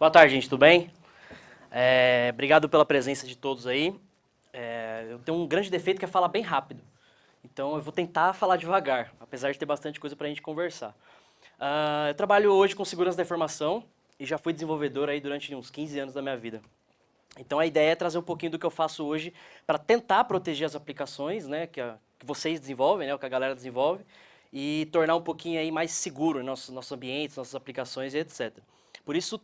Boa tarde, gente, tudo bem? Obrigado pela presença de todos aí. Eu tenho um grande defeito que é falar bem rápido. Então eu vou tentar falar devagar, apesar de ter bastante coisa para a gente conversar. Eu trabalho hoje com segurança da informação e já fui desenvolvedor aí durante uns 15 anos da minha vida. Então a ideia é trazer um pouquinho do que eu faço hoje para tentar proteger as aplicações, né, que vocês desenvolvem, né, o que a galera desenvolve, e tornar um pouquinho aí mais seguro nossos ambientes, nossas aplicações e etc. Por isso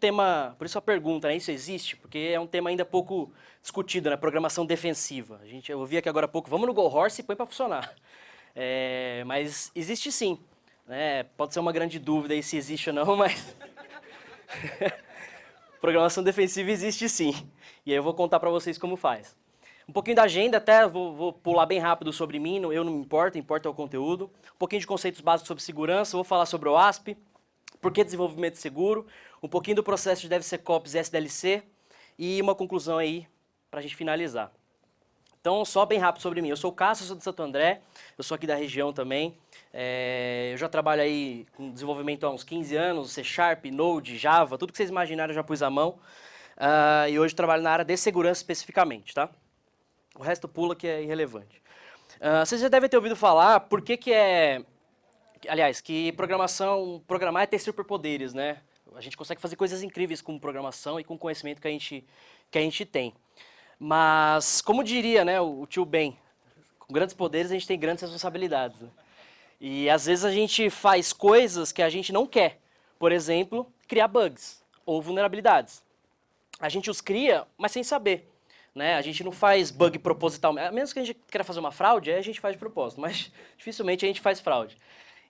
a pergunta, né, isso existe? Porque é um tema ainda pouco discutido, né, programação defensiva. Eu ouvi aqui agora há pouco, vamos no Go Horse e põe para funcionar. Mas existe sim, né? Pode ser uma grande dúvida aí se existe ou não, mas programação defensiva existe sim. E aí eu vou contar para vocês como faz. Um pouquinho da agenda, até vou pular bem rápido sobre mim, eu não me importo, importa é o conteúdo. Um pouquinho de conceitos básicos sobre segurança, vou falar sobre o OASP, por que desenvolvimento seguro, um pouquinho do processo de DevSecOps e SDLC e uma conclusão aí para a gente finalizar. Então, só bem rápido sobre mim. Eu sou o Cássio, sou de Santo André, eu sou aqui da região também. Eu já trabalho aí com desenvolvimento há uns 15 anos, C Sharp, Node, Java, tudo que vocês imaginarem eu já pus à mão. E hoje trabalho na área de segurança especificamente, tá? O resto pula que é irrelevante. Vocês já devem ter ouvido falar por que que programar é ter superpoderes, né? A gente consegue fazer coisas incríveis com programação e com o conhecimento que a gente tem. Mas, como diria, né, o tio Ben, com grandes poderes a gente tem grandes responsabilidades. Né? E às vezes a gente faz coisas que a gente não quer. Por exemplo, criar bugs ou vulnerabilidades. A gente os cria, mas sem saber. Né? A gente não faz bug proposital. A menos que a gente queira fazer uma fraude, aí a gente faz de propósito, mas dificilmente a gente faz fraude.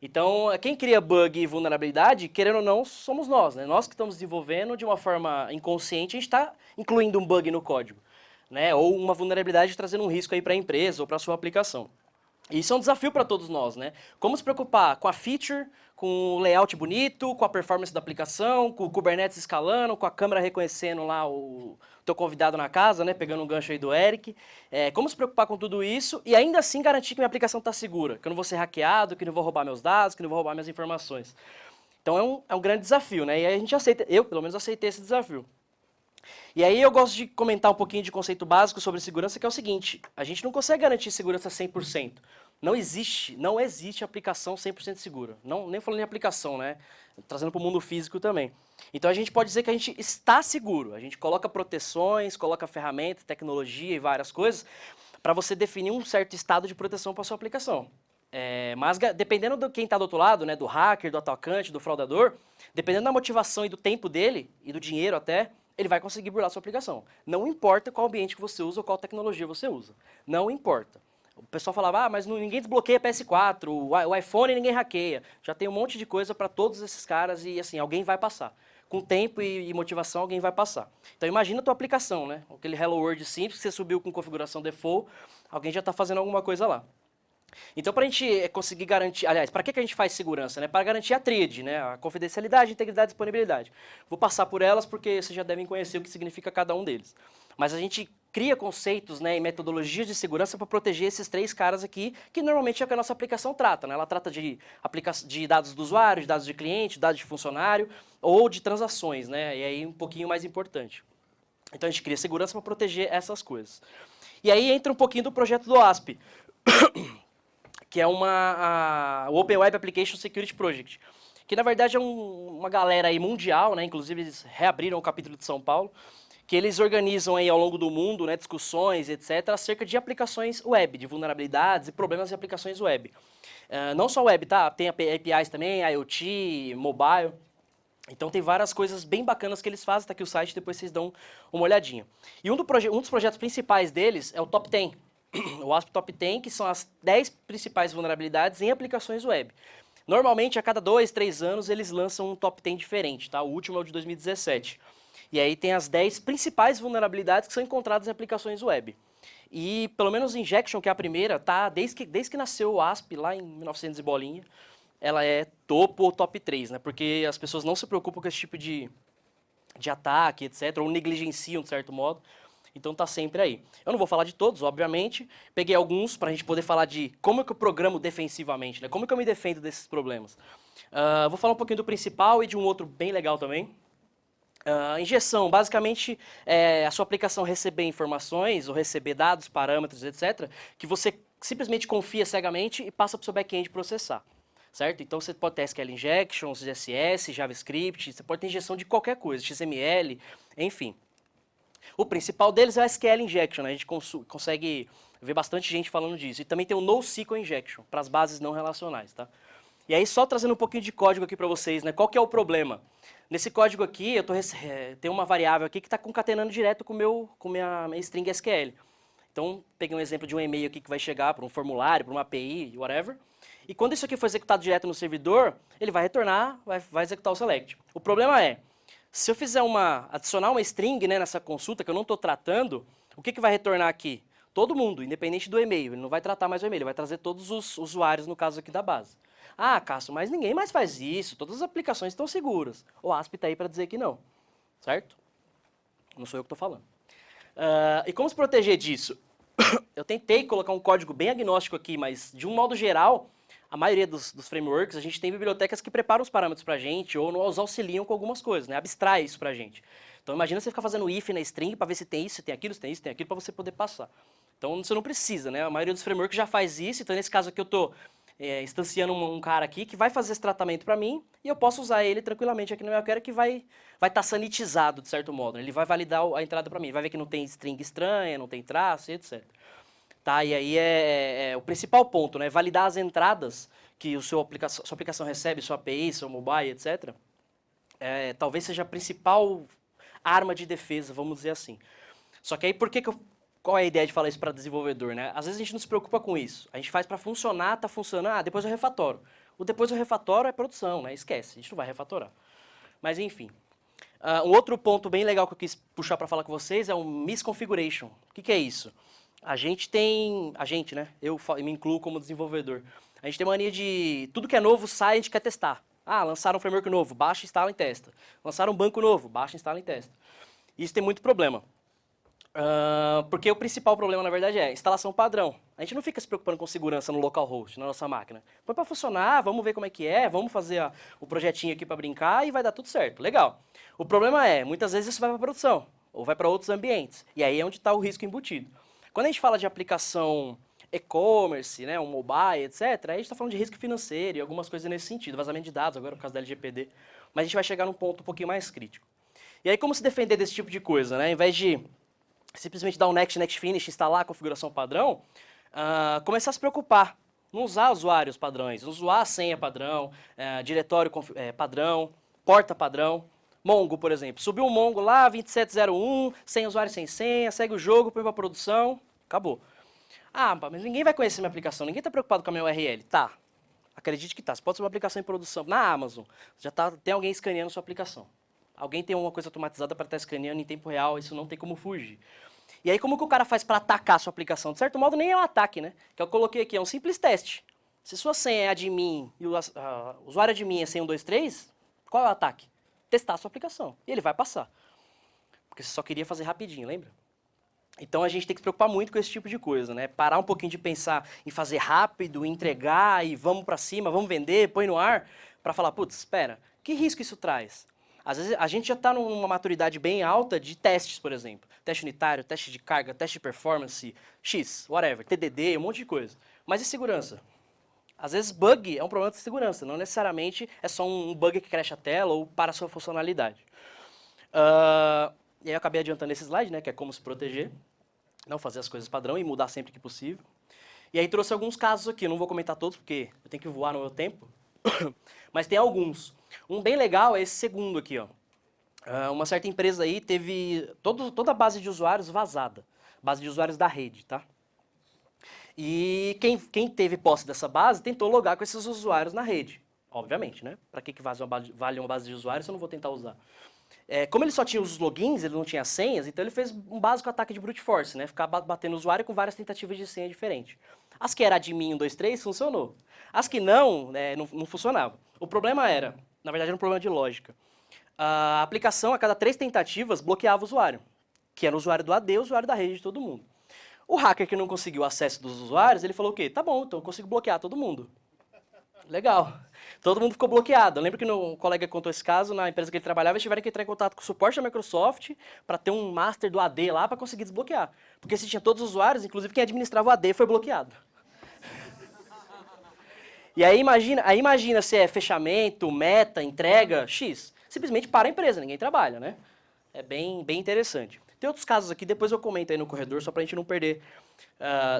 Então, quem cria bug e vulnerabilidade, querendo ou não, somos nós. Né? Nós que estamos desenvolvendo de uma forma inconsciente, a gente está incluindo um bug no código. Né? Ou uma vulnerabilidade trazendo um risco aí para a empresa ou para a sua aplicação. E isso é um desafio para todos nós, né? Como se preocupar com a feature, com o layout bonito, com a performance da aplicação, com o Kubernetes escalando, com a câmera reconhecendo lá o teu convidado na casa, né? Pegando um gancho aí do Eric. Como se preocupar com tudo isso e ainda assim garantir que minha aplicação está segura, que eu não vou ser hackeado, que não vou roubar meus dados, que não vou roubar minhas informações. Então é um grande desafio, né? E aí a gente aceita, eu pelo menos aceitei esse desafio. E aí eu gosto de comentar um pouquinho de conceito básico sobre segurança, que é o seguinte, a gente não consegue garantir segurança 100%. Não existe aplicação 100% segura. Nem falando em aplicação, né? Trazendo para o mundo físico também. Então a gente pode dizer que a gente está seguro. A gente coloca proteções, coloca ferramentas, tecnologia e várias coisas para você definir um certo estado de proteção para a sua aplicação. Mas dependendo de quem está do outro lado, né, do hacker, do atacante, do fraudador, dependendo da motivação e do tempo dele, e do dinheiro até, ele vai conseguir burlar a sua aplicação. Não importa qual ambiente que você usa ou qual tecnologia você usa. Não importa. O pessoal falava, mas ninguém desbloqueia PS4, o iPhone ninguém hackeia. Já tem um monte de coisa para todos esses caras e assim, alguém vai passar. Com tempo e motivação, alguém vai passar. Então imagina a tua aplicação, né? Aquele Hello World simples que você subiu com configuração default, alguém já está fazendo alguma coisa lá. Então, para a gente conseguir garantir... Aliás, para que a gente faz segurança? Né? Para garantir a tríade, né? A confidencialidade, integridade e disponibilidade. Vou passar por elas porque vocês já devem conhecer o que significa cada um deles. Mas a gente cria conceitos, né, e metodologias de segurança para proteger esses três caras aqui, que normalmente é o que a nossa aplicação trata. Né? Ela trata de dados do usuário, de dados de cliente, dados de funcionário ou de transações. Né? E aí um pouquinho mais importante. Então, a gente cria segurança para proteger essas coisas. E aí entra um pouquinho do projeto do OASP, que é o Open Web Application Security Project, que na verdade é uma galera aí mundial, né? Inclusive eles reabriram o capítulo de São Paulo, que eles organizam aí ao longo do mundo, né, discussões, etc., acerca de aplicações web, de vulnerabilidades e problemas de aplicações web. Não só web, tá? Tem APIs também, IoT, mobile. Então tem várias coisas bem bacanas que eles fazem, tá aqui o site, depois vocês dão uma olhadinha. E um dos projetos principais deles é o Top 10. O ASP Top 10, que são as 10 principais vulnerabilidades em aplicações web. Normalmente, a cada 2, 3 anos, eles lançam um Top 10 diferente, tá? O último é o de 2017. E aí tem as 10 principais vulnerabilidades que são encontradas em aplicações web. E, pelo menos Injection, que é a primeira, tá? Desde que nasceu o ASP, lá em 1900 e bolinha, ela é topo ou top 3, né? Porque as pessoas não se preocupam com esse tipo de ataque, etc., ou negligenciam, de certo modo. Então tá sempre aí. Eu não vou falar de todos, obviamente. Peguei alguns para a gente poder falar de como é que eu programo defensivamente, né? Como é que eu me defendo desses problemas. Vou falar um pouquinho do principal e de um outro bem legal também. Injeção, basicamente, é a sua aplicação receber informações ou receber dados, parâmetros, etc., que você simplesmente confia cegamente e passa para o seu back-end processar, certo? Então você pode ter SQL injection, CSS, JavaScript, você pode ter injeção de qualquer coisa, XML, enfim. O principal deles é o SQL injection, né? A gente consegue ver bastante gente falando disso. E também tem o NoSQL injection, para as bases não relacionais, tá? E aí, só trazendo um pouquinho de código aqui para vocês, né? Qual que é o problema? Nesse código aqui, tem uma variável aqui que está concatenando direto com minha string SQL. Então, peguei um exemplo de um e-mail aqui que vai chegar para um formulário, para uma API, whatever. E quando isso aqui for executado direto no servidor, ele vai retornar, vai executar o select. O problema é, se eu fizer adicionar uma string, né, nessa consulta que eu não estou tratando, o que vai retornar aqui? Todo mundo, independente do e-mail. Ele não vai tratar mais o e-mail, ele vai trazer todos os usuários, no caso aqui da base. Ah, Cássio, mas ninguém mais faz isso, todas as aplicações estão seguras. O ASP está aí para dizer que não, certo? Não sou eu que estou falando. E como se proteger disso? Eu tentei colocar um código bem agnóstico aqui, mas de um modo geral, a maioria dos frameworks, a gente tem bibliotecas que preparam os parâmetros para a gente ou nos auxiliam com algumas coisas, né? Abstrai isso para a gente. Então imagina você ficar fazendo if na string para ver se tem isso, se tem aquilo, se tem isso, se tem aquilo, para você poder passar. Então você não precisa, né? A maioria dos frameworks já faz isso, então nesse caso aqui eu estou instanciando um cara aqui que vai fazer esse tratamento para mim e eu posso usar ele tranquilamente aqui no meu quero que vai estar sanitizado, de certo modo. Ele vai validar a entrada para mim, vai ver que não tem string estranha, não tem traço, etc. Tá, e aí é o principal ponto, né? Validar as entradas que sua aplicação recebe, sua API, seu mobile, etc. Talvez seja a principal arma de defesa, vamos dizer assim. Só que aí qual é a ideia de falar isso para desenvolvedor, né? Às vezes a gente não se preocupa com isso. A gente faz para funcionar, tá funcionando, depois eu refatoro. O depois eu refatoro é produção, né? Esquece, a gente não vai refatorar. Mas enfim. Um outro ponto bem legal que eu quis puxar para falar com vocês é o misconfiguration. O que é isso? A gente, né? Eu me incluo como desenvolvedor. A gente tem mania de tudo que é novo sai, a gente quer testar. Lançaram um framework novo, baixa, instala e testa. Lançaram um banco novo, baixa, instala e testa. Isso tem muito problema. Porque o principal problema, na verdade, é instalação padrão. A gente não fica se preocupando com segurança no localhost, na nossa máquina. Põe para funcionar, vamos ver como é que é, vamos fazer o projetinho aqui para brincar e vai dar tudo certo. Legal. O problema é, muitas vezes isso vai para produção, ou vai para outros ambientes. E aí é onde está o risco embutido. Quando a gente fala de aplicação e-commerce, né, um mobile, etc., aí a gente está falando de risco financeiro e algumas coisas nesse sentido, vazamento de dados, agora por causa da LGPD. Mas a gente vai chegar num ponto um pouquinho mais crítico. E aí como se defender desse tipo de coisa, né? Ao invés de simplesmente dar um next finish, instalar a configuração padrão, começar a se preocupar. Não usar usuários padrões, não usar a senha padrão, diretório padrão, porta padrão. Mongo, por exemplo. Subiu um Mongo lá, 2701, sem usuário, sem senha, segue o jogo, põe para produção, acabou. Mas ninguém vai conhecer minha aplicação, ninguém está preocupado com a minha URL. Tá, acredite que tá. Você pode ser uma aplicação em produção na Amazon, tem alguém escaneando sua aplicação. Alguém tem uma coisa automatizada para estar escaneando em tempo real, isso não tem como fugir. E aí como que o cara faz para atacar a sua aplicação? De certo modo nem é um ataque, né? Que eu coloquei aqui, é um simples teste. Se sua senha é admin e o usuário admin é senha 123, qual é o ataque? Testar a sua aplicação. E ele vai passar. Porque você só queria fazer rapidinho, lembra? Então a gente tem que se preocupar muito com esse tipo de coisa, né? Parar um pouquinho de pensar em fazer rápido, entregar e vamos para cima, vamos vender, põe no ar, para falar, putz, espera, que risco isso traz? Às vezes a gente já está numa maturidade bem alta de testes, por exemplo. Teste unitário, teste de carga, teste de performance, X, whatever, TDD, um monte de coisa. Mas e segurança? Às vezes bug é um problema de segurança, não necessariamente é só um bug que cracha a tela ou para a sua funcionalidade. E aí eu acabei adiantando esse slide, né, que é como se proteger, não fazer as coisas padrão e mudar sempre que possível. E aí trouxe alguns casos aqui, eu não vou comentar todos porque eu tenho que voar no meu tempo, mas tem alguns. Um bem legal é esse segundo aqui, ó. Uma certa empresa aí teve toda a base de usuários vazada, base de usuários da rede, tá? E quem teve posse dessa base tentou logar com esses usuários na rede, obviamente, né? Para que vale uma base de usuários se eu não vou tentar usar? Como ele só tinha os logins, ele não tinha senhas, então ele fez um básico ataque de brute force, né? Ficar batendo o usuário com várias tentativas de senha diferentes. As que era admin 1, 2, 3, funcionou. As que não, não funcionava. O problema era, na verdade era um problema de lógica. A aplicação, a cada 3 tentativas, bloqueava o usuário, que era o usuário do AD e o usuário da rede de todo mundo. O hacker que não conseguiu acesso dos usuários, ele falou o quê? Tá bom, então eu consigo bloquear todo mundo. Legal. Todo mundo ficou bloqueado. Eu lembro que um colega contou esse caso, na empresa que ele trabalhava, eles tiveram que entrar em contato com o suporte da Microsoft para ter um master do AD lá para conseguir desbloquear. Porque se tinha todos os usuários, inclusive quem administrava o AD foi bloqueado. E aí imagina se é fechamento, meta, entrega, X. Simplesmente para a empresa, ninguém trabalha, né? É bem interessante. Tem outros casos aqui, depois eu comento aí no corredor, só para a gente não perder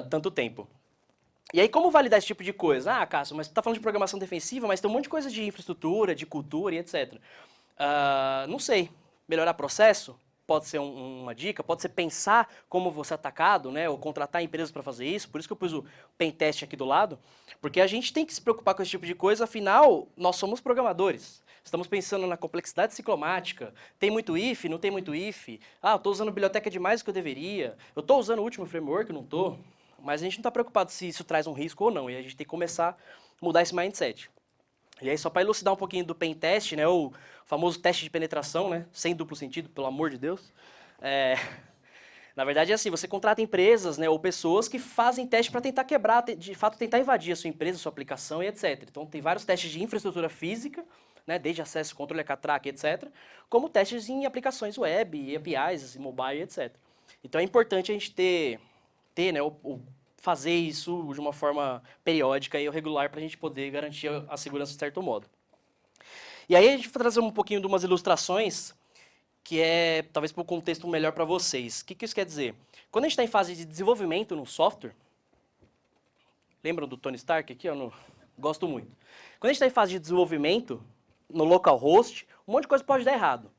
tanto tempo. E aí, como validar esse tipo de coisa? Ah, Cássio, mas você está falando de programação defensiva, mas tem um monte de coisa de infraestrutura, de cultura e etc. Não sei. Melhorar processo? Pode ser uma dica, pode ser pensar como você é atacado, né? Ou contratar empresas para fazer isso. Por isso que eu pus o pentest aqui do lado. Porque a gente tem que se preocupar com esse tipo de coisa, afinal, nós somos programadores. Estamos pensando na complexidade ciclomática. Tem muito if, não tem muito if. Ah, eu estou usando biblioteca demais do que eu deveria. Eu estou usando o último framework, não estou. Mas a gente não está preocupado se isso traz um risco ou não, e a gente tem que começar a mudar esse mindset. E aí, só para elucidar um pouquinho do pen test, né, o famoso teste de penetração, né, sem duplo sentido, pelo amor de Deus. Na verdade é assim, você contrata empresas, né, ou pessoas que fazem teste para tentar quebrar, de fato tentar invadir a sua empresa, a sua aplicação e etc. Então tem vários testes de infraestrutura física, né, desde acesso, controle, catraca, etc., como testes em aplicações web, APIs, mobile, etc. Então é importante a gente ter né, fazer isso de uma forma periódica e regular para a gente poder garantir a segurança de certo modo. E aí a gente vai trazer um pouquinho de umas ilustrações que é talvez para um contexto melhor para vocês. O que isso quer dizer? Quando a gente está em fase de desenvolvimento no software, lembram do Tony Stark aqui? Eu gosto muito. Quando a gente está em fase de desenvolvimento, no localhost, um monte de coisa pode dar errado.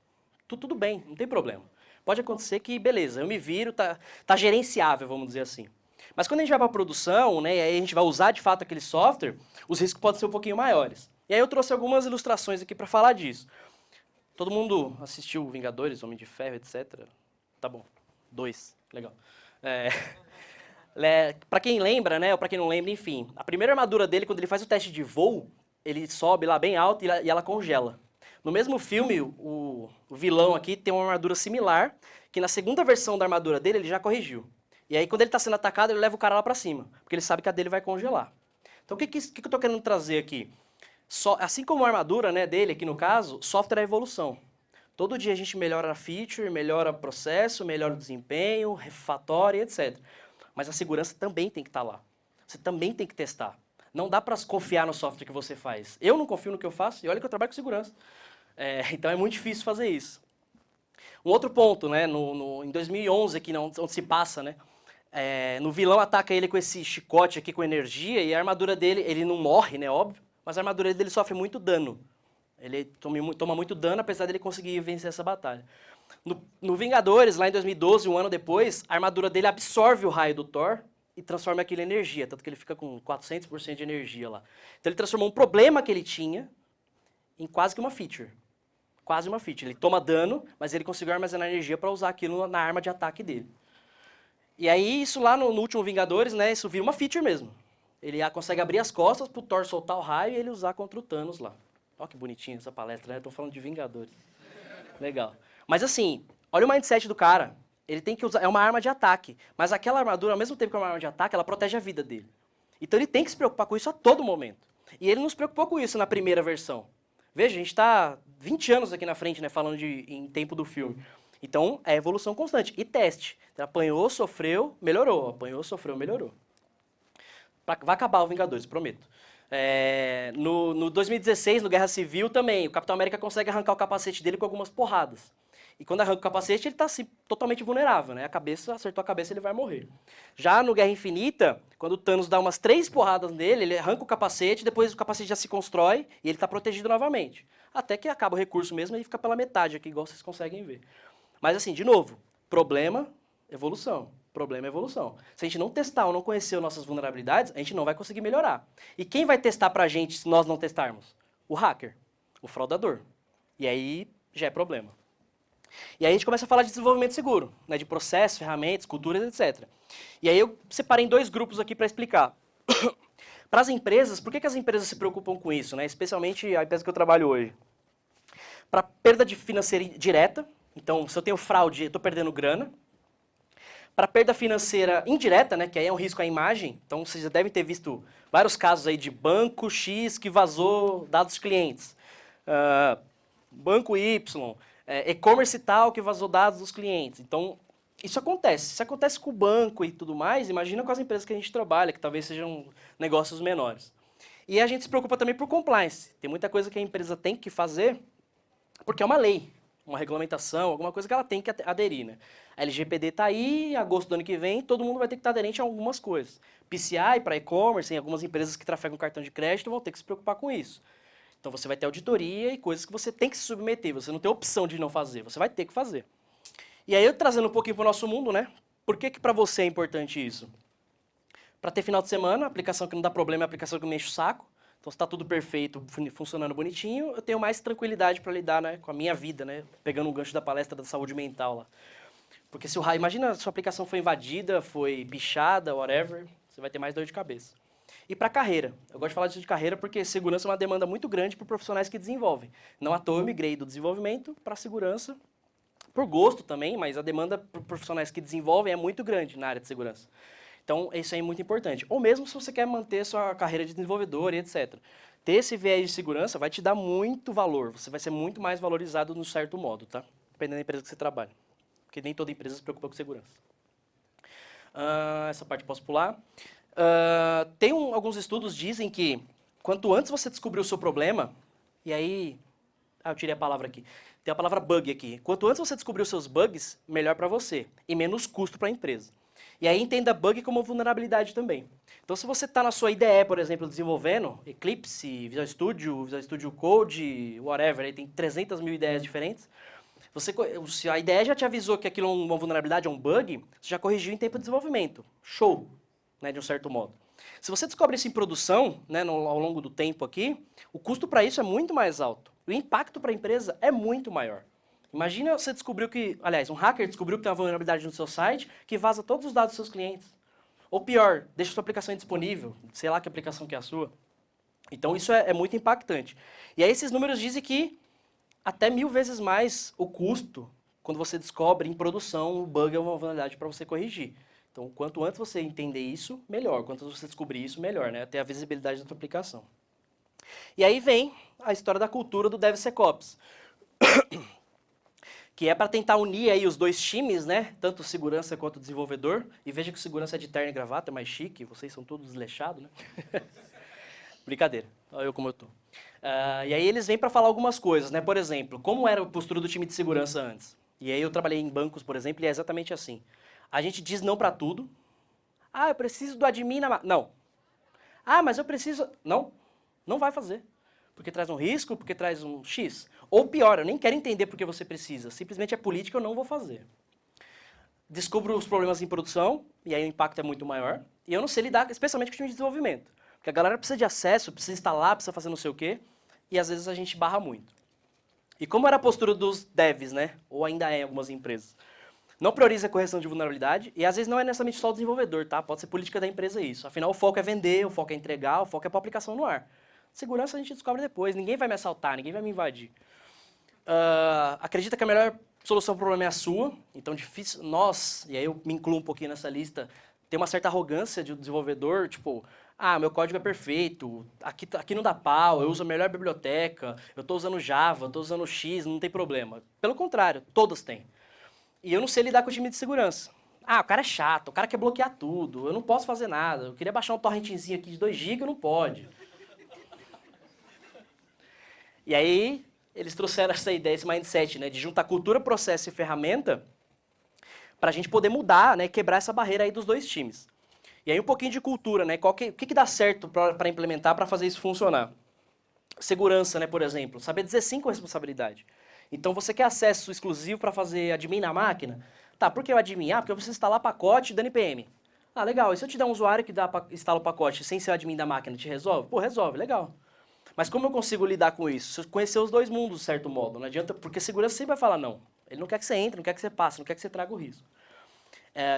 Tudo bem, não tem problema. Pode acontecer que, beleza, eu me viro, tá gerenciável, vamos dizer assim. Mas quando a gente vai para a produção, né, e aí a gente vai usar de fato aquele software, os riscos podem ser um pouquinho maiores. E aí eu trouxe algumas ilustrações aqui para falar disso. Todo mundo assistiu Vingadores, Homem de Ferro, etc. Tá bom. 2, legal. Para quem lembra, né, ou para quem não lembra, enfim, a primeira armadura dele, quando ele faz o teste de voo, ele sobe lá bem alto e ela congela. No mesmo filme, o vilão aqui tem uma armadura similar, que na segunda versão da armadura dele ele já corrigiu. E aí, quando ele está sendo atacado, ele leva o cara lá para cima, porque ele sabe que a dele vai congelar. Então, o que eu estou querendo trazer aqui? Assim como a armadura, né, dele, aqui no caso, software é evolução. Todo dia a gente melhora a feature, melhora o processo, melhora o desempenho, refatória, etc. Mas a segurança também tem que estar lá. Você também tem que testar. Não dá para confiar no software que você faz. Eu não confio no que eu faço e olha que eu trabalho com segurança. Então é muito difícil fazer isso. Um outro ponto, né, em 2011, aqui onde se passa, né, no vilão ataca ele com esse chicote aqui com energia e a armadura dele, ele não morre, né, óbvio, mas a armadura dele sofre muito dano. Ele toma muito dano, apesar dele conseguir vencer essa batalha. No Vingadores, lá em 2012, um ano depois, a armadura dele absorve o raio do Thor e transforma aquilo em energia, tanto que ele fica com 400% de energia lá. Então ele transformou um problema que ele tinha em quase que uma feature. Quase uma feature. Ele toma dano, mas ele conseguiu armazenar energia para usar aquilo na arma de ataque dele. E aí, isso lá no último Vingadores, né, isso vira uma feature mesmo. Ele consegue abrir as costas pro Thor soltar o raio e ele usar contra o Thanos lá. Olha que bonitinha essa palestra, né? Estou falando de Vingadores. Legal. Mas assim, olha o mindset do cara. Ele tem que usar, é uma arma de ataque, mas aquela armadura, ao mesmo tempo que é uma arma de ataque, ela protege a vida dele. Então ele tem que se preocupar com isso a todo momento. E ele não se preocupou com isso na primeira versão. Veja, a gente está 20 anos aqui na frente, né, falando em tempo do filme. Então, é evolução constante. E teste. Apanhou, sofreu, melhorou. Apanhou, sofreu, melhorou. Vai acabar o Vingadores, prometo. No 2016, no Guerra Civil, também, o Capitão América consegue arrancar o capacete dele com algumas porradas. E quando arranca o capacete, ele está assim, totalmente vulnerável, né? Acertou a cabeça, ele vai morrer. Já no Guerra Infinita, quando o Thanos dá umas 3 porradas nele, ele arranca o capacete, depois o capacete já se constrói e ele está protegido novamente. Até que acaba o recurso mesmo e fica pela metade aqui, igual vocês conseguem ver. Mas assim, de novo, problema, evolução. Problema é evolução. Se a gente não testar ou não conhecer nossas vulnerabilidades, a gente não vai conseguir melhorar. E quem vai testar pra gente se nós não testarmos? O hacker, o fraudador. E aí já é problema. E aí a gente começa a falar de desenvolvimento seguro, né, de processos, ferramentas, culturas, etc. E aí eu separei em 2 grupos aqui para explicar. Para as empresas, por que as empresas se preocupam com isso, né? Especialmente a empresa que eu trabalho hoje? Para perda de financeira direta, então se eu tenho fraude, eu estou perdendo grana. Para perda financeira indireta, né, que aí é um risco à imagem, então vocês já devem ter visto vários casos aí de banco X que vazou dados dos clientes, banco Y, e-commerce tal que vazou dados dos clientes. Então, isso acontece. Se acontece com o banco e tudo mais, imagina com as empresas que a gente trabalha, que talvez sejam negócios menores. E a gente se preocupa também por compliance. Tem muita coisa que a empresa tem que fazer, porque é uma lei, uma regulamentação, alguma coisa que ela tem que aderir, né? A LGPD está aí, em agosto do ano que vem, todo mundo vai ter que estar aderente a algumas coisas. PCI para e-commerce, em algumas empresas que trafegam cartão de crédito vão ter que se preocupar com isso. Então você vai ter auditoria e coisas que você tem que se submeter, você não tem opção de não fazer, você vai ter que fazer. E aí, trazendo um pouquinho para o nosso mundo, né? Por que para você é importante isso? Para ter final de semana, aplicação que não dá problema é a aplicação que me enche o saco. Então, se está tudo perfeito, funcionando bonitinho, eu tenho mais tranquilidade para lidar, né, com a minha vida, né? Pegando um gancho da palestra da saúde mental lá. Porque se imagina se a sua aplicação foi invadida, foi bichada, whatever, você vai ter mais dor de cabeça. E para carreira. Eu gosto de falar disso de carreira porque segurança é uma demanda muito grande para profissionais que desenvolvem. Não à toa eu migrei do desenvolvimento para a segurança, por gosto também, mas a demanda por profissionais que desenvolvem é muito grande na área de segurança. Então, isso aí é muito importante. Ou mesmo se você quer manter sua carreira de desenvolvedor e etc. Ter esse viés de segurança vai te dar muito valor. Você vai ser muito mais valorizado num certo modo, tá? Dependendo da empresa que você trabalha. Porque nem toda empresa se preocupa com segurança. Essa parte eu posso pular. Alguns estudos dizem que quanto antes você descobrir o seu problema, e aí... eu tirei a palavra aqui. Tem a palavra bug aqui. Quanto antes você descobrir os seus bugs, melhor para você. E menos custo para a empresa. E aí entenda bug como vulnerabilidade também. Então, se você está na sua IDE, por exemplo, desenvolvendo Eclipse, Visual Studio Code, whatever, aí tem 300 mil ideias diferentes. Se a IDE já te avisou que aquilo é uma vulnerabilidade, é um bug, você já corrigiu em tempo de desenvolvimento. Show, né, de um certo modo. Se você descobre isso em produção, né, ao longo do tempo aqui, o custo para isso é muito mais alto. O impacto para a empresa é muito maior. Imagina você descobriu que, aliás, um hacker descobriu que tem uma vulnerabilidade no seu site que vaza todos os dados dos seus clientes. Ou pior, deixa a sua aplicação indisponível, sei lá que aplicação que é a sua. Então isso é muito impactante. E aí esses números dizem que até 1000 vezes mais o custo quando você descobre em produção um bug ou uma vulnerabilidade para você corrigir. Então, quanto antes você entender isso, melhor. Quanto antes você descobrir isso, melhor, né? Ter a visibilidade da sua aplicação. E aí vem a história da cultura do DevSecOps, que é para tentar unir aí os dois times, né? Tanto segurança quanto desenvolvedor. E veja que segurança é de terno e gravata, é mais chique, vocês são todos desleixados, né? Brincadeira, olha eu como eu tô. E aí eles vêm para falar algumas coisas, né? Por exemplo, como era a postura do time de segurança antes? E aí eu trabalhei em bancos, por exemplo, e é exatamente assim. A gente diz não para tudo. Ah, eu preciso do admin na... Não. Ah, mas eu preciso... Não, não vai fazer. Porque traz um risco, porque traz um X. Ou pior, eu nem quero entender porque você precisa. Simplesmente é política, eu não vou fazer. Descubro os problemas em produção, e aí o impacto é muito maior. E eu não sei lidar, especialmente com o time de desenvolvimento. Porque a galera precisa de acesso, precisa instalar, precisa fazer não sei o quê. E às vezes a gente barra muito. E como era a postura dos devs, né? Ou ainda é em algumas empresas? Não prioriza a correção de vulnerabilidade, e às vezes não é necessariamente só o desenvolvedor, tá? Pode ser política da empresa isso. Afinal, o foco é vender, o foco é entregar, o foco é pôr a aplicação no ar. Segurança a gente descobre depois, ninguém vai me assaltar, ninguém vai me invadir. Acredita que a melhor solução para o problema é a sua, então difícil, nós, e aí eu me incluo um pouquinho nessa lista, tem uma certa arrogância de um desenvolvedor, tipo, meu código é perfeito, aqui não dá pau, eu uso a melhor biblioteca, eu estou usando Java, estou usando X, não tem problema. Pelo contrário, todas têm. E eu não sei lidar com o time de segurança. O cara é chato, o cara quer bloquear tudo, eu não posso fazer nada, eu queria baixar um torrentezinho aqui de 2 GB, não pode. E aí, eles trouxeram essa ideia, esse mindset, né, de juntar cultura, processo e ferramenta para a gente poder mudar, né, quebrar essa barreira aí dos dois times. E aí um pouquinho de cultura, né, o que dá certo para implementar, para fazer isso funcionar? Segurança, né, por exemplo, saber dizer sim com responsabilidade. Então, você quer acesso exclusivo para fazer admin na máquina? Tá, por que o admin? Porque eu preciso instalar pacote da NPM. Legal, e se eu te der um usuário que instala o pacote sem ser o admin da máquina, te resolve? Pô, resolve, legal. Mas como eu consigo lidar com isso? Se eu conhecer os dois mundos, de certo modo. Não adianta, porque segurança sempre vai falar não. Ele não quer que você entre, não quer que você passe, não quer que você traga o risco.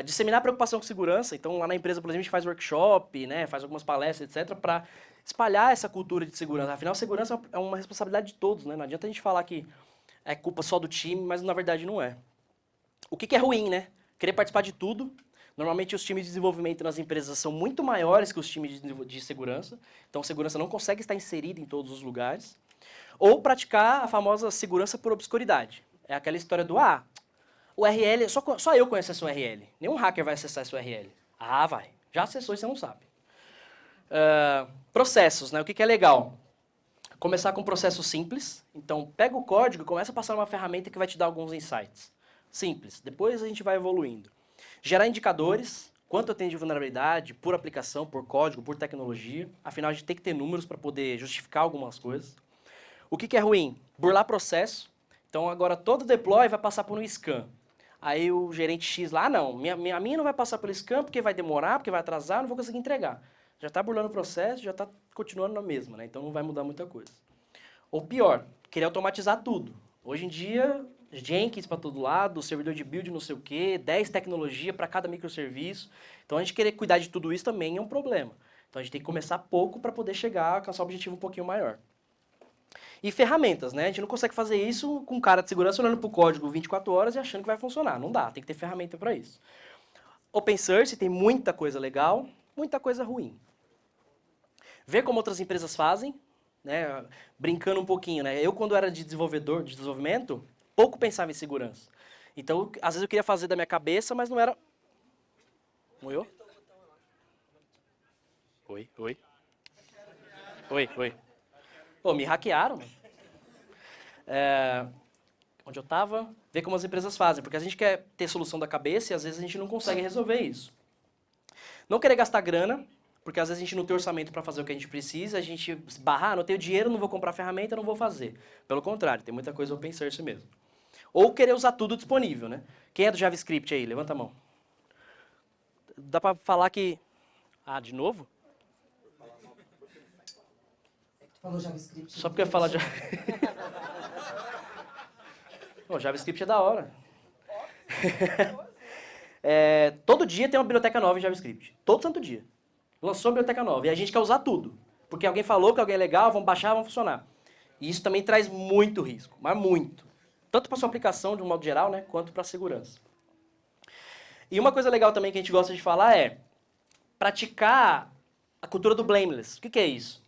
Disseminar preocupação com segurança. Então, lá na empresa, por exemplo, a gente faz workshop, né, faz algumas palestras, etc., para espalhar essa cultura de segurança. Afinal, segurança é uma responsabilidade de todos, né? Não adianta a gente falar que é culpa só do time, mas na verdade não é. O que é ruim, né? Querer participar de tudo Normalmente os times de desenvolvimento nas empresas são muito maiores que os times de segurança, então segurança não consegue estar inserida em todos os lugares. Ou praticar a famosa segurança por obscuridade. É aquela história do, o URL, só eu conheço essa URL. Nenhum hacker vai acessar essa URL. Ah, vai. Já acessou e você não sabe. Processos, né? O que é legal? Começar com um processo simples. Então, pega o código e começa a passar uma ferramenta que vai te dar alguns insights. Simples. Depois a gente vai evoluindo. Gerar indicadores. Quanto eu tenho de vulnerabilidade por aplicação, por código, por tecnologia. Afinal, a gente tem que ter números para poder justificar algumas coisas. O que é ruim? Burlar processo. Então, agora todo deploy vai passar por um scan. Aí o gerente X lá, não, minha não vai passar pelo scan porque vai demorar, porque vai atrasar, não vou conseguir entregar. Já está burlando o processo, já está continuando na mesma, né? Então não vai mudar muita coisa. Ou pior, querer automatizar tudo. Hoje em dia, Jenkins para todo lado, servidor de build não sei o quê, 10 tecnologias para cada microserviço. Então a gente querer cuidar de tudo isso também é um problema. Então a gente tem que começar pouco para poder chegar a alcançar um objetivo um pouquinho maior. E ferramentas, né? A gente não consegue fazer isso com um cara de segurança olhando para o código 24 horas e achando que vai funcionar. Não dá, tem que ter ferramenta para isso. Open source tem muita coisa legal, muita coisa ruim. Ver como outras empresas fazem, né? Brincando um pouquinho, né? Eu, quando era de desenvolvimento, pouco pensava em segurança. Então, às vezes eu queria fazer da minha cabeça, mas não era... Oi? Oi, oi. Oi, oi. Pô, me hackearam. Onde eu estava, ver como as empresas fazem, porque a gente quer ter solução da cabeça e às vezes a gente não consegue resolver isso. Não querer gastar grana, porque às vezes a gente não tem orçamento para fazer o que a gente precisa, a gente não tenho dinheiro, não vou comprar ferramenta, não vou fazer. Pelo contrário, tem muita coisa open source mesmo. Ou querer usar tudo disponível, né? Quem é do JavaScript aí? Levanta a mão. Dá para falar que... de novo? Falou JavaScript. Só porque eu falo de... Pô, JavaScript é da hora. Todo dia tem uma biblioteca nova em JavaScript. Todo santo dia. Lançou uma biblioteca nova. E a gente quer usar tudo. Porque alguém falou que alguém é legal, vamos baixar, vamos funcionar. E isso também traz muito risco. Mas muito. Tanto para sua aplicação, de um modo geral, né, quanto para a segurança. E uma coisa legal também que a gente gosta de falar é praticar a cultura do blameless. O que é isso?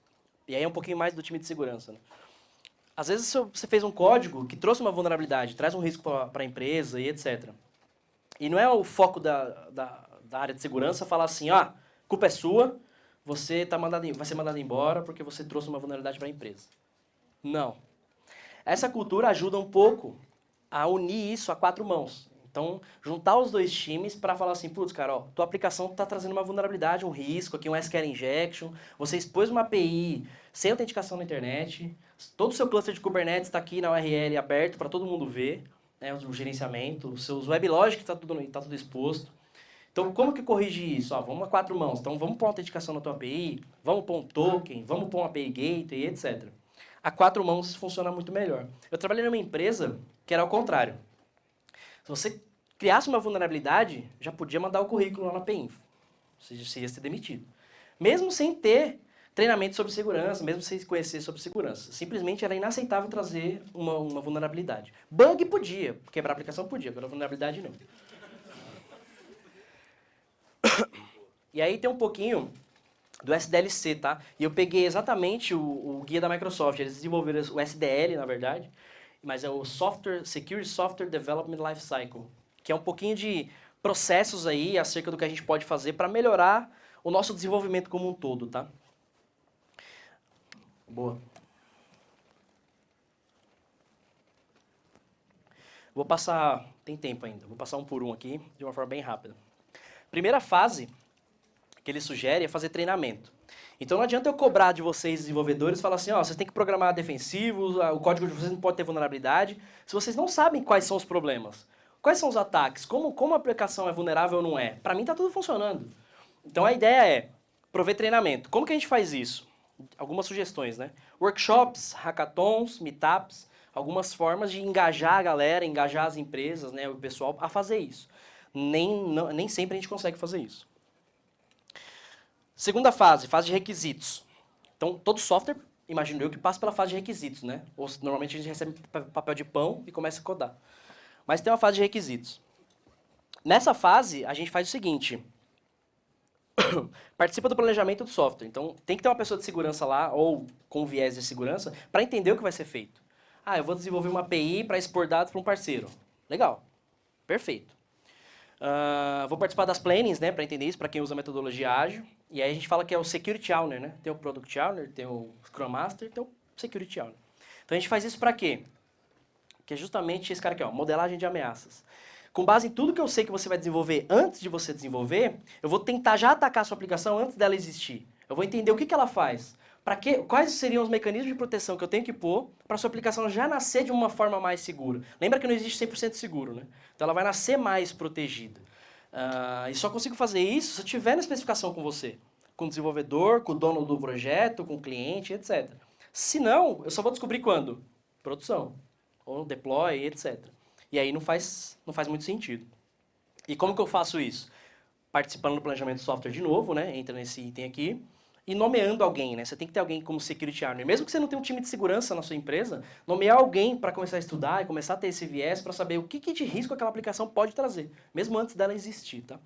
E aí é um pouquinho mais do time de segurança, né? Às vezes você fez um código que trouxe uma vulnerabilidade, traz um risco para a empresa e etc. E não é o foco da área de segurança falar assim, culpa é sua, você vai ser mandado embora porque você trouxe uma vulnerabilidade para a empresa. Não. Essa cultura ajuda um pouco a unir isso a 4 mãos. Então, juntar os dois times para falar assim, putz, cara, tua aplicação está trazendo uma vulnerabilidade, um risco, aqui um SQL injection, você expôs uma API sem autenticação na internet, todo o seu cluster de Kubernetes está aqui na URL aberto para todo mundo ver, né, o gerenciamento, os seus WebLogic está tudo exposto. Então, como que corrige isso? Vamos a 4 mãos. Então, vamos pôr uma autenticação na tua API, vamos pôr um token, vamos pôr uma API Gateway, etc. A 4 mãos funciona muito melhor. Eu trabalhei numa empresa que era ao contrário. Se você criasse uma vulnerabilidade, já podia mandar o currículo lá na PInfo. Você ia ser demitido. Mesmo sem ter treinamento sobre segurança, mesmo sem conhecer sobre segurança. Simplesmente era inaceitável trazer uma vulnerabilidade. Bug podia, quebrar a aplicação podia, agora vulnerabilidade não. E aí tem um pouquinho do SDLC, tá? E eu peguei exatamente o guia da Microsoft. Eles desenvolveram o SDL, na verdade, mas é o Security Software Development Lifecycle, que é um pouquinho de processos aí acerca do que a gente pode fazer para melhorar o nosso desenvolvimento como um todo, tá? Boa. Vou passar, tem tempo ainda, vou passar um por um aqui, de uma forma bem rápida. Primeira fase que ele sugere é fazer treinamento. Então não adianta eu cobrar de vocês, desenvolvedores, falar assim, vocês têm que programar defensivos, o código de vocês não pode ter vulnerabilidade, se vocês não sabem quais são os problemas. Quais são os ataques? Como a aplicação é vulnerável ou não é? Para mim está tudo funcionando. Então a ideia é prover treinamento. Como que a gente faz isso? Algumas sugestões, né? Workshops, hackathons, meetups, algumas formas de engajar a galera, engajar as empresas, né, o pessoal a fazer isso. Nem sempre a gente consegue fazer isso. Segunda fase de requisitos. Então, todo software, imagino eu, que passa pela fase de requisitos, né? Ou normalmente a gente recebe papel de pão e começa a codar. Mas tem uma fase de requisitos. Nessa fase, a gente faz o seguinte. Participa do planejamento do software. Então, tem que ter uma pessoa de segurança lá, ou com viés de segurança, para entender o que vai ser feito. Ah, eu vou desenvolver uma API para expor dados para um parceiro. Legal. Perfeito. Vou participar das plannings, né, para entender isso, para quem usa a metodologia ágil. E aí a gente fala que é o Security Owner, né? Tem o Product Owner, tem o Scrum Master, tem o Security Owner. Então, a gente faz isso para quê? Que é justamente esse cara aqui, ó, modelagem de ameaças. Com base em tudo que eu sei que você vai desenvolver antes de você desenvolver, eu vou tentar já atacar a sua aplicação antes dela existir. Eu vou entender o que ela faz. Quais seriam os mecanismos de proteção que eu tenho que pôr para a sua aplicação já nascer de uma forma mais segura. Lembra que não existe 100% seguro, né? Então ela vai nascer mais protegida. E só consigo fazer isso se eu tiver na especificação com você. Com o desenvolvedor, com o dono do projeto, com o cliente, etc. Se não, eu só vou descobrir quando? Produção. Ou deploy, etc. E aí não faz muito sentido. E como que eu faço isso? Participando do planejamento de software de novo, né? Entra nesse item aqui. E nomeando alguém, né? Você tem que ter alguém como Security Owner. Mesmo que você não tenha um time de segurança na sua empresa, nomear alguém para começar a estudar e começar a ter esse viés para saber o que de risco aquela aplicação pode trazer, mesmo antes dela existir, tá?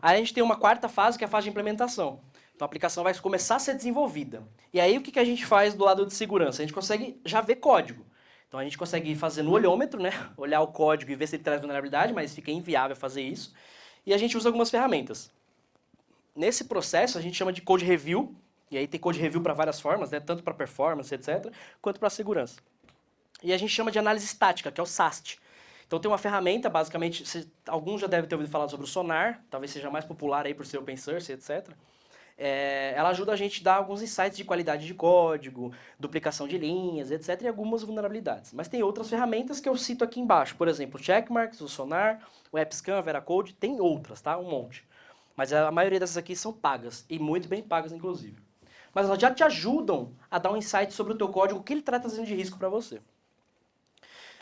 Aí a gente tem uma quarta fase, que é a fase de implementação. Então a aplicação vai começar a ser desenvolvida. E aí o que a gente faz do lado de segurança? A gente consegue já ver código. Então a gente consegue fazer no olhômetro, né? Olhar o código e ver se ele traz vulnerabilidade, mas fica inviável fazer isso. E a gente usa algumas ferramentas. Nesse processo a gente chama de code review, e aí tem code review para várias formas, né? Tanto para performance, etc., quanto para segurança. E a gente chama de análise estática, que é o SAST. Então tem uma ferramenta, basicamente, alguns já devem ter ouvido falar sobre o Sonar, talvez seja mais popular aí por ser open source, etc. Ela ajuda a gente a dar alguns insights de qualidade de código, duplicação de linhas, etc., e algumas vulnerabilidades. Mas tem outras ferramentas que eu cito aqui embaixo, por exemplo, o Checkmarx, o Sonar, o AppScan, a Veracode, tem outras, tá? Um monte. Mas a maioria dessas aqui são pagas, e muito bem pagas, inclusive. Mas elas já te ajudam a dar um insight sobre o teu código, o que ele está trazendo de risco para você.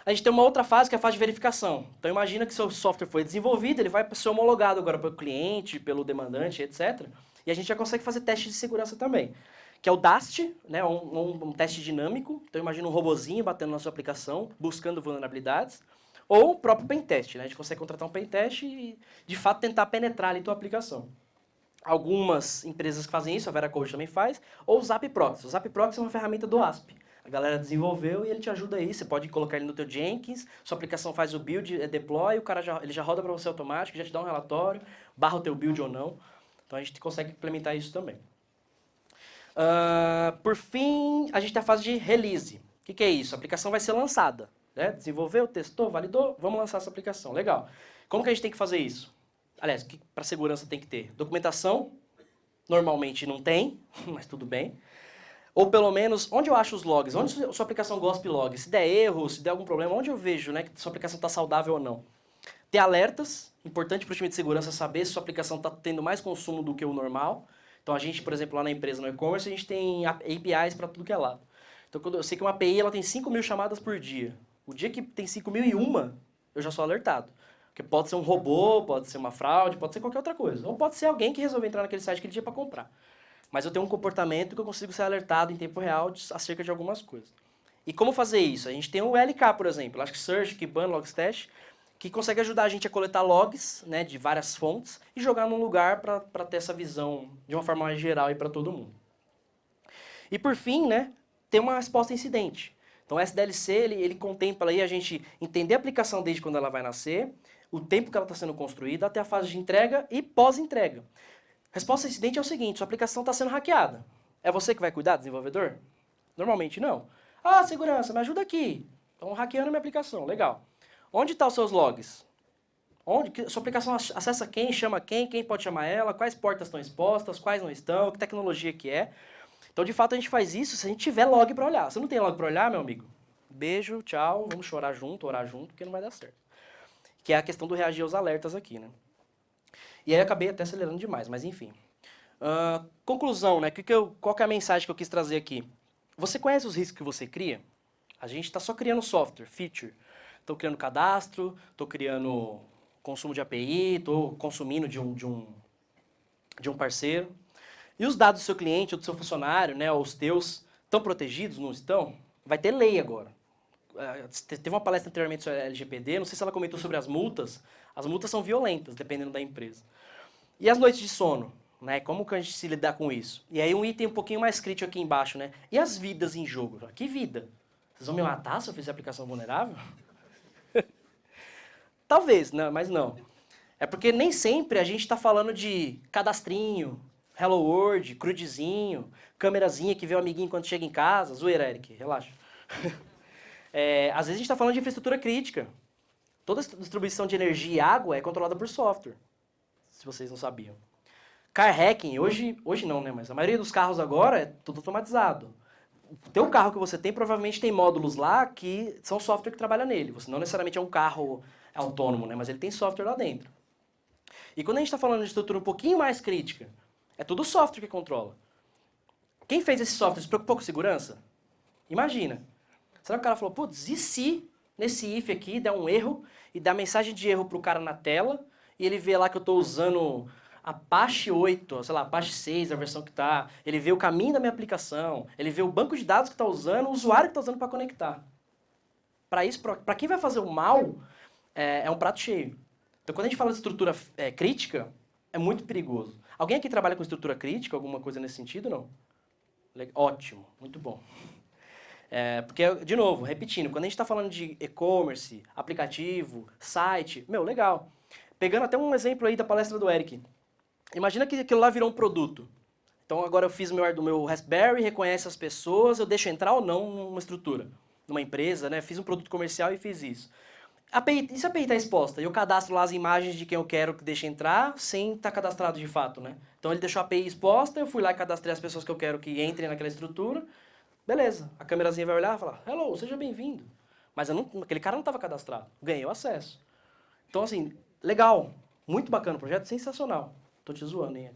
A gente tem uma outra fase, que é a fase de verificação. Então imagina que seu software foi desenvolvido, ele vai ser homologado agora pelo cliente, pelo demandante, etc., e a gente já consegue fazer teste de segurança também, que é o DAST, né, um teste dinâmico. Então imagina um robozinho batendo na sua aplicação, buscando vulnerabilidades, ou o próprio pentest, né? A gente consegue contratar um pentest e, de fato, tentar penetrar ali a tua aplicação. Algumas empresas que fazem isso, a Veracode também faz, ou o Zap Proxy. O Zap Proxy é uma ferramenta do ASP. A galera desenvolveu e ele te ajuda aí. Você pode colocar ele no teu Jenkins, sua aplicação faz o build, deploy, o cara ele já roda para você automático, já te dá um relatório, barra o teu build ou não. Então a gente consegue implementar isso também. Por fim, a gente tem a fase de release. O que é isso? A aplicação vai ser lançada. Né? Desenvolveu, testou, validou, vamos lançar essa aplicação. Legal. Como que a gente tem que fazer isso? Aliás, o que para segurança tem que ter? Documentação, normalmente não tem, mas tudo bem. Ou pelo menos, onde eu acho os logs? Onde sua aplicação gospe log? Se der erro, se der algum problema, onde eu vejo, né, que sua aplicação está saudável ou não? Ter alertas, importante para o time de segurança saber se sua aplicação está tendo mais consumo do que o normal. Então a gente, por exemplo, lá na empresa, no e-commerce, a gente tem APIs para tudo que é lado. Então quando eu sei que uma API ela tem 5.000 chamadas por dia. O dia que tem 5.001, eu já sou alertado. Porque pode ser um robô, pode ser uma fraude, pode ser qualquer outra coisa. Ou pode ser alguém que resolveu entrar naquele site aquele dia para comprar. Mas eu tenho um comportamento que eu consigo ser alertado em tempo real acerca de algumas coisas. E como fazer isso? A gente tem o LK, por exemplo, Elasticsearch, Kibana, Logstash, que consegue ajudar a gente a coletar logs, né, de várias fontes e jogar num lugar para ter essa visão de uma forma mais geral e para todo mundo. E por fim, né, tem uma resposta a incidente. Então o SDLC ele contempla aí a gente entender a aplicação desde quando ela vai nascer, o tempo que ela está sendo construída, até a fase de entrega e pós-entrega. Resposta a incidente é o seguinte: sua aplicação está sendo hackeada. É você que vai cuidar, desenvolvedor? Normalmente não. Ah, segurança, me ajuda aqui. Estão hackeando minha aplicação, legal. Onde estão os seus logs? Onde? Sua aplicação acessa quem, chama quem pode chamar ela, quais portas estão expostas, quais não estão, que tecnologia que é. Então, de fato, a gente faz isso se a gente tiver log para olhar. Se não tem log para olhar, meu amigo, beijo, tchau, vamos chorar junto, orar junto, porque não vai dar certo. Que é a questão do reagir aos alertas aqui, né? E aí eu acabei até acelerando demais, mas enfim. Conclusão, né? Qual que é a mensagem que eu quis trazer aqui? Você conhece os riscos que você cria? A gente está só criando software, feature. Estou criando cadastro, estou criando consumo de API, estou consumindo de um parceiro. E os dados do seu cliente ou do seu funcionário, né, ou os teus, estão protegidos, não estão? Vai ter lei agora. Teve uma palestra anteriormente sobre a LGPD, não sei se ela comentou sobre as multas. As multas são violentas, dependendo da empresa. E as noites de sono? Né? Como que a gente se lidar com isso? E aí um item um pouquinho mais crítico aqui embaixo, né? E as vidas em jogo? Que vida? Vocês vão me matar se eu fizer aplicação vulnerável? Talvez, né? Mas não. É porque nem sempre a gente está falando de cadastrinho, Hello World, crudezinho, câmerazinha que vê o amiguinho quando chega em casa. Zoeira, Eric, relaxa. Às vezes a gente está falando de infraestrutura crítica. Toda a distribuição de energia e água é controlada por software, se vocês não sabiam. Car hacking, hoje não, né? Mas a maioria dos carros agora é tudo automatizado. O teu carro que você tem provavelmente tem módulos lá que são software que trabalha nele. Você não necessariamente é um carro autônomo, né? Mas ele tem software lá dentro. E quando a gente está falando de estrutura um pouquinho mais crítica, é tudo software que controla. Quem fez esse software se preocupou com segurança? Imagina. Será que o cara falou, putz, e se nesse if aqui der um erro e dá mensagem de erro para o cara na tela e ele vê lá que eu estou usando Apache 8, sei lá, Apache 6, a versão que tá, ele vê o caminho da minha aplicação, ele vê o banco de dados que está usando, o usuário que está usando para conectar. Para isso, para quem vai fazer o mal, é um prato cheio. Então, quando a gente fala de estrutura crítica, é muito perigoso. Alguém aqui trabalha com estrutura crítica, alguma coisa nesse sentido, não? Ótimo, muito bom. Porque, de novo, repetindo, quando a gente está falando de e-commerce, aplicativo, site, legal. Pegando até um exemplo aí da palestra do Eric. Imagina que aquilo lá virou um produto. Então agora eu fiz do meu Raspberry, reconhece as pessoas, eu deixo entrar ou não numa estrutura, numa empresa, né? Fiz um produto comercial e fiz isso. E se a API está exposta? Eu cadastro lá as imagens de quem eu quero que deixe entrar, sem estar cadastrado de fato, né? Então ele deixou a API exposta, eu fui lá e cadastrei as pessoas que eu quero que entrem naquela estrutura. Beleza, a câmerazinha vai olhar e falar, hello, seja bem-vindo. Mas aquele cara não estava cadastrado, ganhei o acesso. Então assim, legal, muito bacana o projeto, sensacional. Tô te zoando, hein?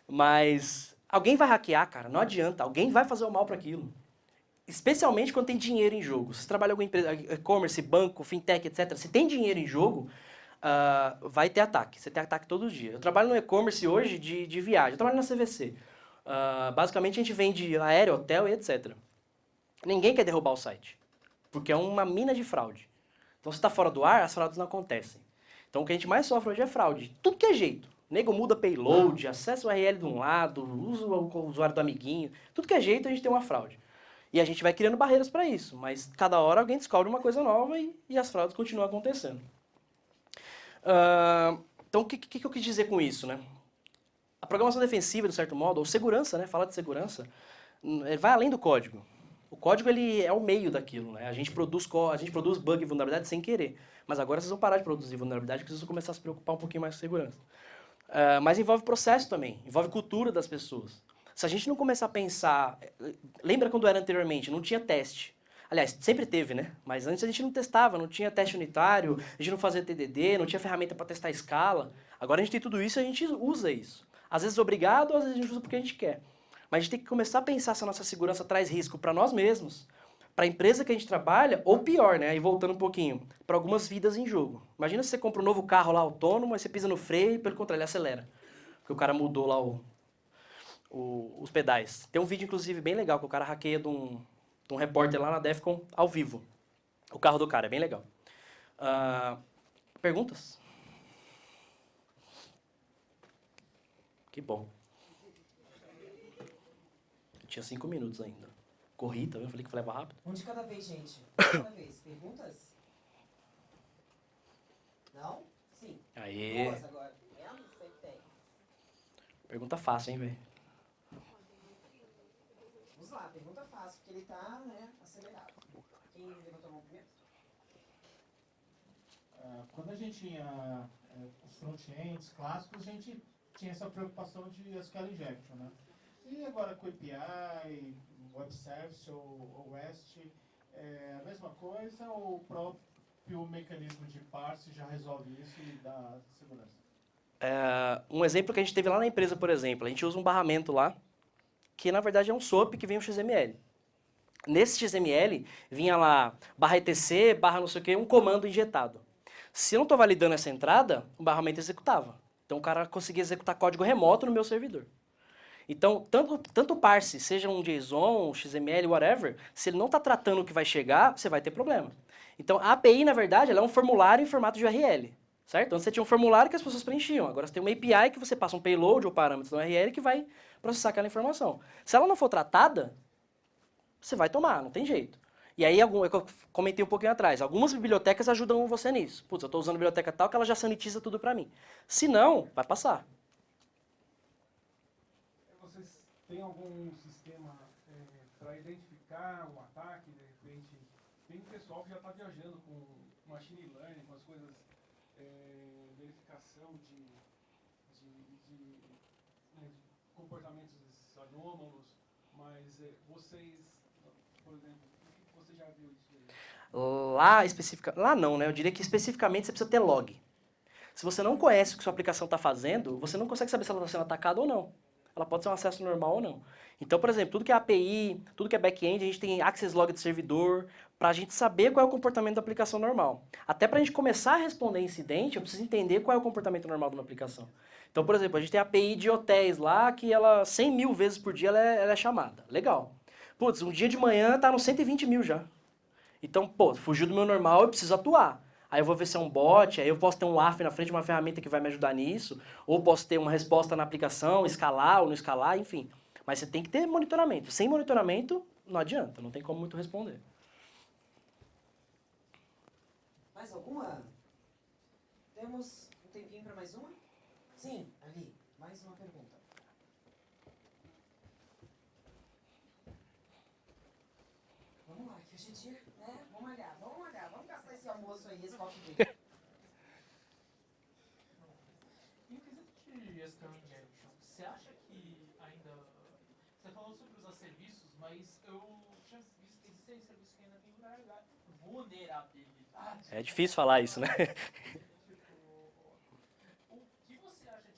Mas alguém vai hackear, cara, não adianta, alguém vai fazer o mal para aquilo. Especialmente quando tem dinheiro em jogo. Se você trabalha em alguma empresa, e-commerce, banco, fintech, etc., se tem dinheiro em jogo, vai ter ataque. Você tem ataque todo dia. Eu trabalho no e-commerce hoje de viagem, eu trabalho na CVC. Basicamente a gente vende aéreo, hotel e etc. Ninguém quer derrubar o site, porque é uma mina de fraude. Então se está fora do ar, as fraudes não acontecem. Então o que a gente mais sofre hoje é fraude. Tudo que é jeito. Nego muda payload, acessa o URL de um lado, usa o usuário do amiguinho. Tudo que é jeito a gente tem uma fraude. E a gente vai criando barreiras para isso, mas cada hora alguém descobre uma coisa nova e as fraudes continuam acontecendo. Então, o que eu quis dizer com isso, né? A programação defensiva, de certo modo, ou segurança, né? Falar de segurança, ele vai além do código. O código ele é o meio daquilo, né? A gente produz bug e vulnerabilidade sem querer. Mas agora vocês vão parar de produzir vulnerabilidade porque vocês vão começar a se preocupar um pouquinho mais com segurança. Mas envolve processo também, envolve cultura das pessoas. Se a gente não começar a pensar... Lembra quando era anteriormente? Não tinha teste. Aliás, sempre teve, né? Mas antes a gente não testava, não tinha teste unitário, a gente não fazia TDD, não tinha ferramenta para testar a escala. Agora a gente tem tudo isso e a gente usa isso. Às vezes obrigado, às vezes a gente usa porque a gente quer. Mas a gente tem que começar a pensar se a nossa segurança traz risco para nós mesmos, para a empresa que a gente trabalha, ou pior, né? Aí voltando um pouquinho, para algumas vidas em jogo. Imagina se você compra um novo carro lá autônomo, aí você pisa no freio e pelo contrário, ele acelera. Porque o cara mudou lá os pedais. Tem um vídeo, inclusive, bem legal, que o cara hackeia de um repórter lá na Defcon, ao vivo. O carro do cara, é bem legal. Perguntas? Que bom. Eu tinha 5 minutos ainda. Corri, tá vendo? Falei que falava rápido. Um de cada vez, gente. Um de cada vez. Perguntas? Não? Sim. Aê. Duas agora. Vendo? Sempre tem. Pergunta fácil, hein, velho? Vamos lá, pergunta fácil, porque ele tá, né, acelerado. Quem levantou a mão primeiro? Quando a gente tinha os front-ends clássicos, a gente tinha essa preocupação de SQL injection, né? E agora com API, Web Service ou REST, é a mesma coisa ou o próprio mecanismo de parse já resolve isso e dá segurança? Um exemplo que a gente teve lá na empresa, por exemplo, a gente usa um barramento lá, que na verdade é um SOAP que vem um XML. Nesse XML vinha lá barra etc, barra não sei o que, um comando injetado. Se eu não estou validando essa entrada, o barramento executava. Então o cara conseguia executar código remoto no meu servidor. Então, tanto o parse, seja um JSON, um XML, whatever, se ele não está tratando o que vai chegar, você vai ter problema. Então, a API, na verdade, ela é um formulário em formato de URL. Certo? Antes você tinha um formulário que as pessoas preenchiam. Agora você tem uma API que você passa um payload ou parâmetros no URL que vai processar aquela informação. Se ela não for tratada, você vai tomar, não tem jeito. E aí, é que eu comentei um pouquinho atrás, algumas bibliotecas ajudam você nisso. Putz, eu estou usando a biblioteca tal que ela já sanitiza tudo para mim. Se não, vai passar. Vocês têm algum sistema para identificar um ataque, de repente? Tem pessoal que já está viajando com machine learning, com as coisas, verificação de comportamentos anômalos, mas vocês, por exemplo, o que você já viu disso aí? Lá não, né? Eu diria que especificamente você precisa ter log. Se você não conhece o que sua aplicação está fazendo, você não consegue saber se ela está sendo atacada ou não. Ela pode ser um acesso normal ou não. Então, por exemplo, tudo que é API, tudo que é back-end, a gente tem access log de servidor, para a gente saber qual é o comportamento da aplicação normal. Até para a gente começar a responder incidente, eu preciso entender qual é o comportamento normal de uma aplicação. Então, por exemplo, a gente tem a API de hotéis lá, que ela 100 mil vezes por dia ela é chamada. Legal. Putz, um dia de manhã tá no 120 mil já. Então, pô, fugiu do meu normal, eu preciso atuar. Aí eu vou ver se é um bot, aí eu posso ter um WAF na frente de uma ferramenta que vai me ajudar nisso, ou posso ter uma resposta na aplicação, escalar ou não escalar, enfim. Mas você tem que ter monitoramento. Sem monitoramento, não adianta, não tem como muito responder. Mais alguma? Temos um tempinho para mais uma? Sim, ali. Mais uma pergunta. Vamos lá, que hoje é dia, né? Vamos olhar. Vamos gastar esse almoço aí, esse coffee break. Em quesito de gestão injection, você acha que ainda... Você falou sobre usar serviços, mas eu tinha visto que existem serviços que ainda têm vulnerabilidade. É difícil falar isso, né? O que você acha,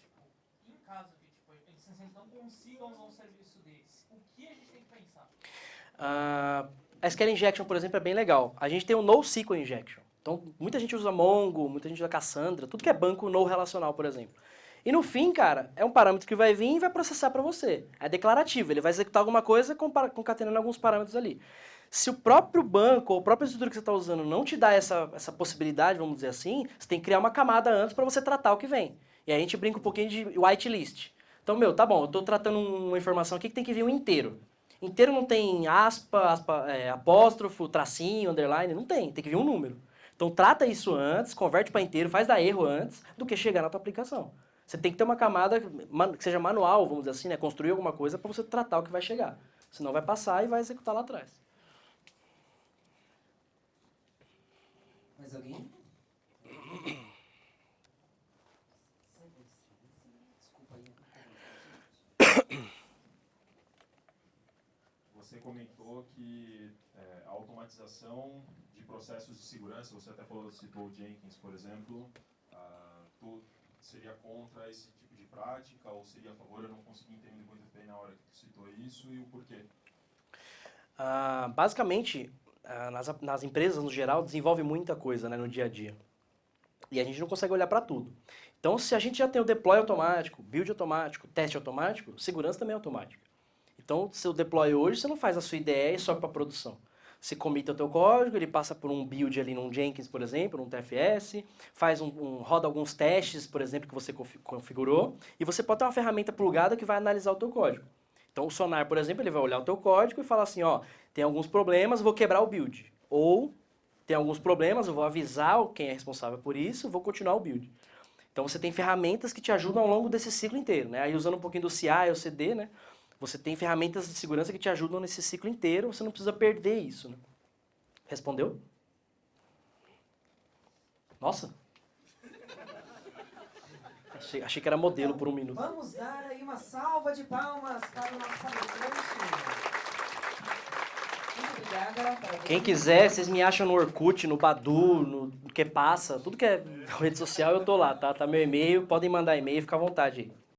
em caso de eles não consigam usar um serviço desse, o que a gente tem que pensar? A SQL Injection, por exemplo, é bem legal. A gente tem o NoSQL Injection. Então, muita gente usa Mongo, muita gente usa Cassandra, tudo que é banco no relacional, por exemplo. E no fim, cara, é um parâmetro que vai vir e vai processar para você. É declarativo, ele vai executar alguma coisa concatenando alguns parâmetros ali. Se o próprio banco ou a própria estrutura que você está usando não te dá essa possibilidade, vamos dizer assim, você tem que criar uma camada antes para você tratar o que vem. E aí a gente brinca um pouquinho de whitelist. Então, tá bom, eu estou tratando uma informação aqui que tem que vir um inteiro. Inteiro não tem apóstrofo, tracinho, underline, não tem que vir um número. Então trata isso antes, converte para inteiro, faz dar erro antes do que chegar na tua aplicação. Você tem que ter uma camada que seja manual, vamos dizer assim, né? Construir alguma coisa para você tratar o que vai chegar. Senão vai passar e vai executar lá atrás. Mais alguém? Desculpa aí. Você comentou que a automatização de processos de segurança, você até citou o Jenkins, por exemplo, tu seria contra esse tipo de prática ou seria a favor? Eu não consegui entender muito bem na hora que tu citou isso e o porquê. Basicamente, nas empresas, no geral, desenvolve muita coisa, né, no dia a dia. E a gente não consegue olhar para tudo. Então, se a gente já tem o deploy automático, build automático, teste automático, segurança também é automática. Então, se eu deploy hoje, você não faz a sua IDE e sobe para produção. Você comita o teu código, ele passa por um build ali num Jenkins, por exemplo, num TFS, roda alguns testes, por exemplo, que você configurou, e você pode ter uma ferramenta plugada que vai analisar o teu código. Então, o Sonar, por exemplo, ele vai olhar o teu código e falar assim, ó, tem alguns problemas, vou quebrar o build. Ou, tem alguns problemas, eu vou avisar quem é responsável por isso, vou continuar o build. Então, você tem ferramentas que te ajudam ao longo desse ciclo inteiro, né? Aí, usando um pouquinho do CI ou CD, né? Você tem ferramentas de segurança que te ajudam nesse ciclo inteiro, você não precisa perder isso, né? Respondeu? Nossa! Achei que era modelo por um minuto. Vamos dar aí uma salva de palmas para o nosso palestrante. Muito obrigada. Quem quiser, vocês me acham no Orkut, no Badu, no Que Passa, tudo que é rede social eu tô lá, tá? Tá meu e-mail, podem mandar e-mail, fica à vontade aí.